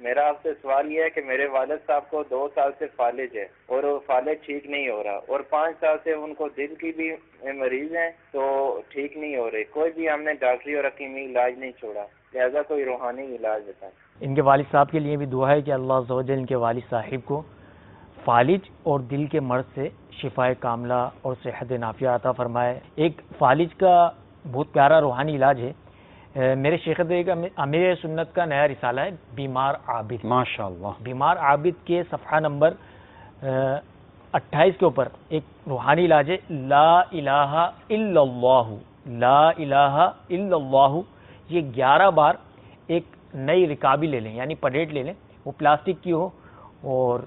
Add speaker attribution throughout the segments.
Speaker 1: میرا آپ سے سوال یہ ہے کہ میرے والد صاحب کو 2 سال سے فالج ہے اور وہ فالج ٹھیک نہیں ہو رہا، اور 5 سال سے ان کو دل کی بھی مریض ہیں تو ٹھیک نہیں ہو رہے، کوئی بھی ہم نے ڈاکٹری اور حکیمی علاج نہیں چھوڑا، لہذا کوئی روحانی علاج بتائیں۔
Speaker 2: ان کے والد صاحب کے لیے بھی دعا ہے کہ اللہ عز و جل ان کے والد صاحب کو فالج اور دل کے مرض سے شفائے کاملہ اور صحت نافیہ عطا فرمائے۔ ایک فالج کا بہت پیارا روحانی علاج ہے، میرے شیخ طریقہ امیر سنت کا نیا رسالہ ہے بیمار عابد،
Speaker 3: ماشاءاللہ،
Speaker 2: بیمار عابد کے صفحہ نمبر 28 کے اوپر ایک روحانی علاج ہے، لا الہ الا اللہ، لا الہ الا اللہ، یہ 11 بار ایک نئی رکابی لے لیں، یعنی پلیٹ لے لیں، وہ پلاسٹک کی ہو، اور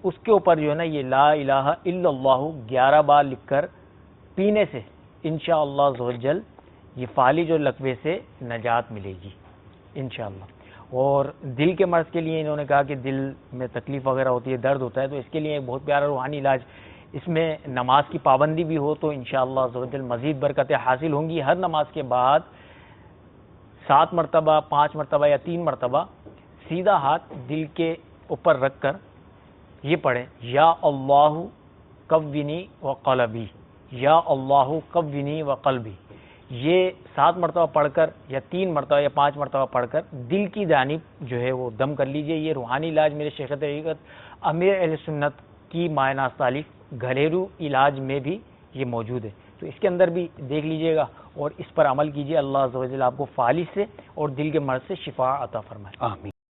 Speaker 2: اس کے اوپر جو ہے نا یہ لا الہ الا اللہ 11 بار لکھ کر پینے سے انشاءاللہ عز و جل یہ فالج اور لقوے سے نجات ملے گی انشاءاللہ۔ اور دل کے مرض کے لیے انہوں نے کہا کہ دل میں تکلیف وغیرہ ہوتی ہے، درد ہوتا ہے، تو اس کے لیے ایک بہت پیارا روحانی علاج، اس میں نماز کی پابندی بھی ہو تو انشاءاللہ عز و جل مزید برکتیں حاصل ہوں گی۔ ہر نماز کے بعد 7 مرتبہ، 5 مرتبہ یا 3 مرتبہ سیدھا ہاتھ دل کے اوپر رکھ کر یہ پڑھیں، یا اللہ قوینی و قلبی، یا اللہ قوینی و قلبی، یہ 7 مرتبہ پڑھ کر یا 3 مرتبہ یا 5 مرتبہ پڑھ کر دل کی جانب جو ہے وہ دم کر لیجئے۔ یہ روحانی علاج میرے شیخ طریقت امیر اہل سنت کی مایہ ناز تالیف گھریلو علاج میں بھی یہ موجود ہے، تو اس کے اندر بھی دیکھ لیجئے گا اور اس پر عمل کیجئے۔ اللہ عز و جل آپ کو فالج سے اور دل کے مرض سے شفا عطا فرمائے۔
Speaker 3: آمین۔